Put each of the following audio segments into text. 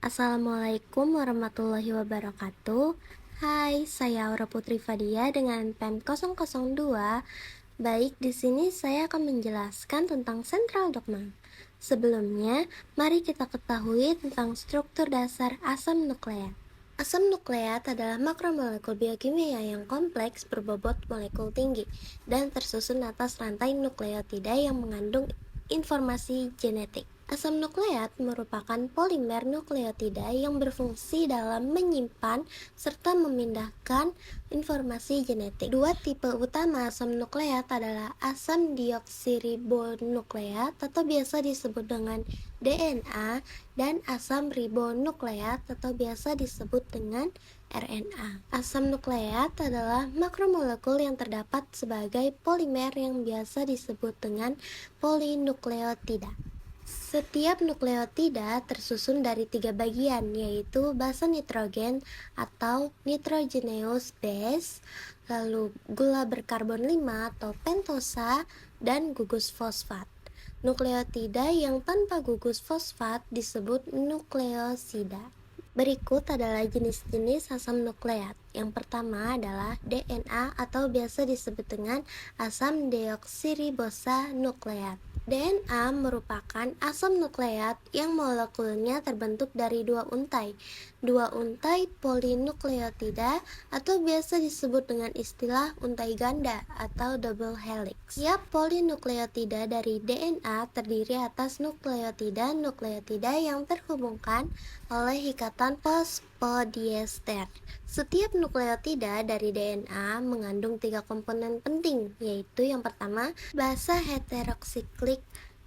Assalamualaikum warahmatullahi wabarakatuh. Hai, saya Aura Putri Fadia dengan PEM 002. Baik, di sini saya akan menjelaskan tentang sentral dogma. Sebelumnya, mari kita ketahui tentang struktur dasar asam nukleat. Asam nukleat adalah makromolekul biokimia yang kompleks berbobot molekul tinggi dan tersusun atas rantai nukleotida yang mengandung informasi genetik. Asam nukleat merupakan polimer nukleotida yang berfungsi dalam menyimpan serta memindahkan informasi genetik. Dua tipe utama asam nukleat adalah asam deoksiribonukleat atau biasa disebut dengan DNA dan asam ribonukleat atau biasa disebut dengan RNA. Asam nukleat adalah makromolekul yang terdapat sebagai polimer yang biasa disebut dengan polinukleotida. Setiap nukleotida tersusun dari 3 bagian, yaitu basa nitrogen atau nitrogenous base, lalu gula berkarbon 5 atau pentosa, dan gugus fosfat. Nukleotida yang tanpa gugus fosfat disebut nukleosida. Berikut adalah jenis-jenis asam nukleat. Yang pertama adalah DNA atau biasa disebut dengan asam deoksiribosa nukleat. DNA merupakan asam nukleat yang molekulnya terbentuk dari dua untai polinukleotida atau biasa disebut dengan istilah untai ganda atau double helix. Tiap polinukleotida dari DNA terdiri atas nukleotida yang terhubungkan oleh ikatan fosfodiester. Setiap nukleotida dari DNA mengandung 3 komponen penting, yaitu yang pertama, basa heteroksiklik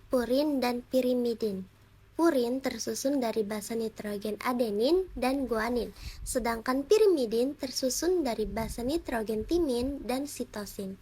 purin dan pirimidin. Purin tersusun dari basa nitrogen adenin dan guanin, sedangkan pirimidin tersusun dari basa nitrogen timin dan sitosin.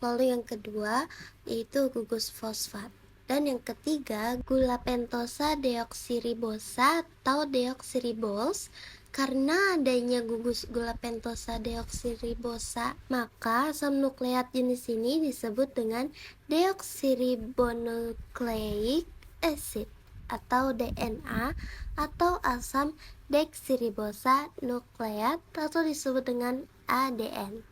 Lalu yang kedua yaitu gugus fosfat. Dan yang ketiga, gula pentosa deoksiribosa atau deoksiribos. Karena adanya gugus gula pentosa deoksiribosa, maka asam nukleat jenis ini disebut dengan deoksiribonukleic acid atau DNA atau asam deoksiribosa nukleat atau disebut dengan ADN.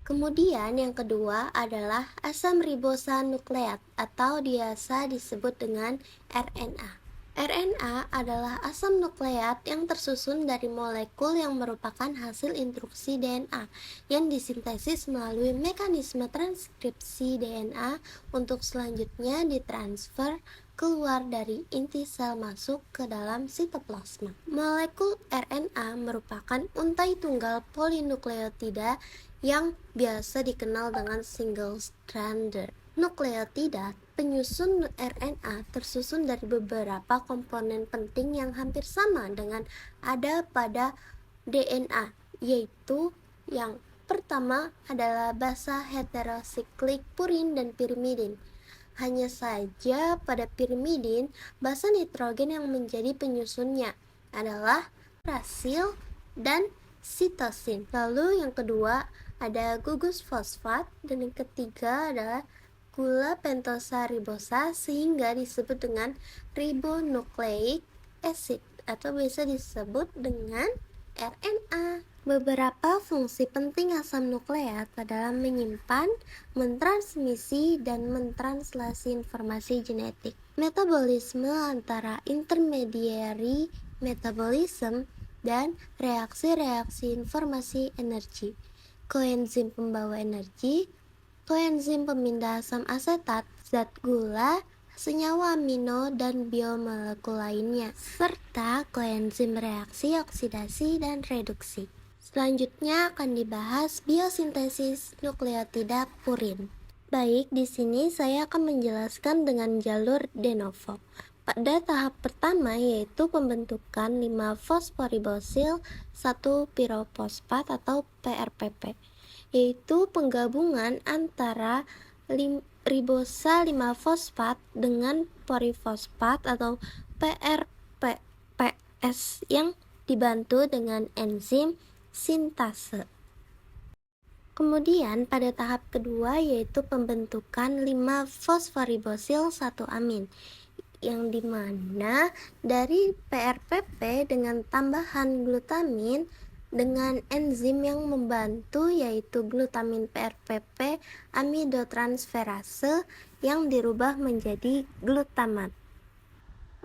Kemudian yang kedua adalah asam ribosa nukleat atau biasa disebut dengan RNA. RNA adalah asam nukleat yang tersusun dari molekul yang merupakan hasil instruksi DNA yang disintesis melalui mekanisme transkripsi DNA untuk selanjutnya ditransfer keluar dari inti sel masuk ke dalam sitoplasma. Molekul RNA merupakan untai tunggal polinukleotida yang biasa dikenal dengan single-stranded. Nukleotida penyusun RNA tersusun dari beberapa komponen penting yang hampir sama dengan ada pada DNA, yaitu yang pertama adalah basa heterosiklik purin dan pirimidin. Hanya saja pada pirimidin, basa nitrogen yang menjadi penyusunnya adalah urasil dan sitosin. Lalu yang kedua ada gugus fosfat dan yang ketiga adalah gula pentosa ribosa sehingga disebut dengan ribonucleic acid atau biasa disebut dengan RNA. Beberapa fungsi penting asam nukleat adalah menyimpan, mentransmisi, dan mentranslasi informasi genetik. Metabolisme antara intermediary metabolism dan reaksi-reaksi informasi energi. Koenzim pembawa energi, koenzim pemindah asam asetat, zat gula, senyawa amino, dan biomolekul lainnya, serta koenzim reaksi oksidasi dan reduksi. Selanjutnya akan dibahas biosintesis nukleotida purin. Baik, di sini saya akan menjelaskan dengan jalur de novo. Pada tahap pertama yaitu pembentukan 5 fosforibosil 1 pirofosfat atau PRPP, yaitu penggabungan antara ribosa 5 fosfat dengan porifosfat atau PRPS yang dibantu dengan enzim sintase. Kemudian pada tahap kedua yaitu pembentukan 5 fosforibosil 1 amin, yang dimana dari PRPP dengan tambahan glutamin dengan enzim yang membantu yaitu glutamin PRPP amidotransferase yang dirubah menjadi glutamat.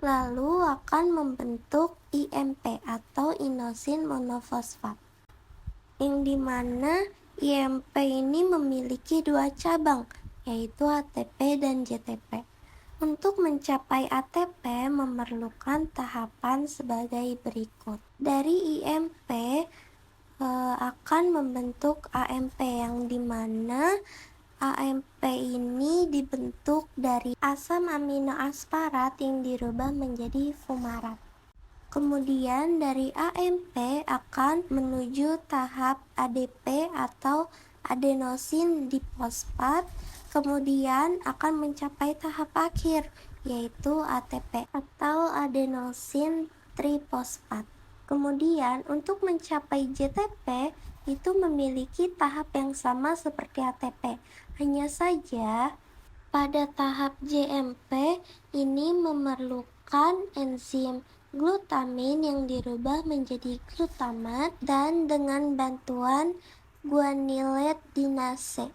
Lalu akan membentuk IMP atau inosin monofosfat, yang dimana IMP ini memiliki dua cabang, yaitu ATP dan JTP. Untuk mencapai ATP memerlukan tahapan sebagai berikut. Dari IMP akan membentuk AMP, yang dimana AMP ini dibentuk dari asam amino asparat yang dirubah menjadi fumarat. Kemudian dari AMP akan menuju tahap ADP atau adenosin difosfat, kemudian akan mencapai tahap akhir yaitu ATP atau adenosin trifosfat. Kemudian untuk mencapai JTP itu memiliki tahap yang sama seperti ATP, hanya saja pada tahap JMP ini memerlukan enzim glutamin yang dirubah menjadi glutamat dan dengan bantuan guanylyl dinase,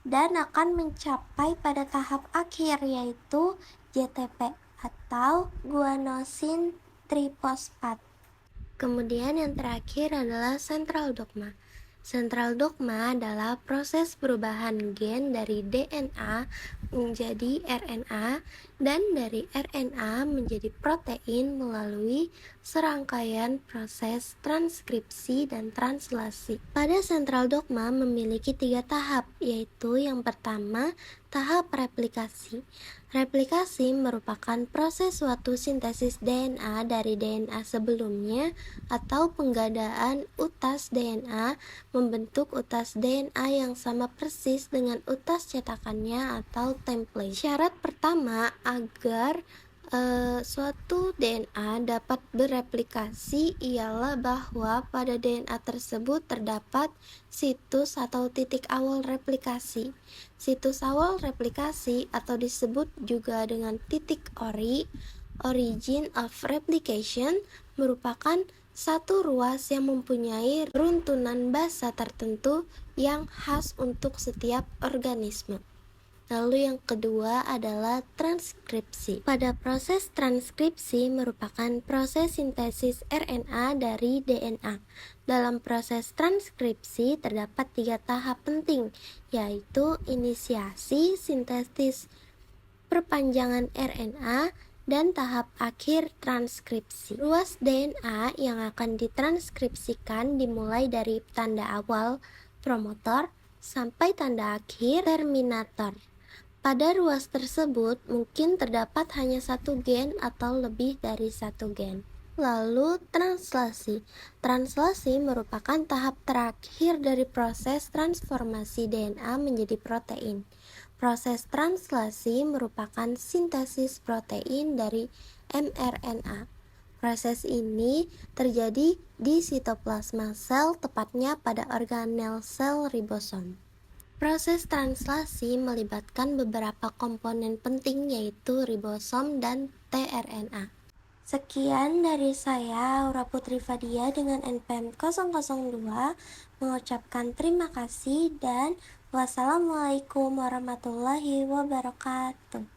dan akan mencapai pada tahap akhir yaitu JTP atau guanosin trifosfat. Kemudian yang terakhir adalah central dogma. Central dogma adalah proses perubahan gen dari DNA menjadi RNA dan dari RNA menjadi protein melalui serangkaian proses transkripsi dan translasi. Pada central dogma memiliki 3 tahap, yaitu yang pertama, tahap replikasi. Replikasi merupakan proses suatu sintesis DNA dari DNA sebelumnya atau penggadaan utas DNA membentuk utas DNA yang sama persis dengan utas cetakannya atau template. Syarat pertama agar suatu DNA dapat bereplikasi ialah bahwa pada DNA tersebut terdapat situs atau titik awal replikasi. Situs awal replikasi atau disebut juga dengan titik ori, origin of replication, merupakan satu ruas yang mempunyai runtunan basa tertentu yang khas untuk setiap organisme. Lalu yang kedua adalah transkripsi. Pada proses transkripsi merupakan proses sintesis RNA dari DNA. Dalam proses transkripsi terdapat 3 tahap penting, yaitu inisiasi, sintesis, perpanjangan RNA, dan tahap akhir transkripsi. Ruas DNA yang akan ditranskripsikan dimulai dari tanda awal promotor sampai tanda akhir terminator. Pada ruas tersebut mungkin terdapat hanya satu gen atau lebih dari satu gen. Lalu translasi. Translasi merupakan tahap terakhir dari proses transformasi DNA menjadi protein. Proses translasi merupakan sintesis protein dari mRNA. Proses ini terjadi di sitoplasma sel, tepatnya pada organel sel ribosom. Proses translasi melibatkan beberapa komponen penting yaitu ribosom dan tRNA. Sekian dari saya, Aura Putri Fadia dengan NPM 002, mengucapkan terima kasih dan wassalamualaikum warahmatullahi wabarakatuh.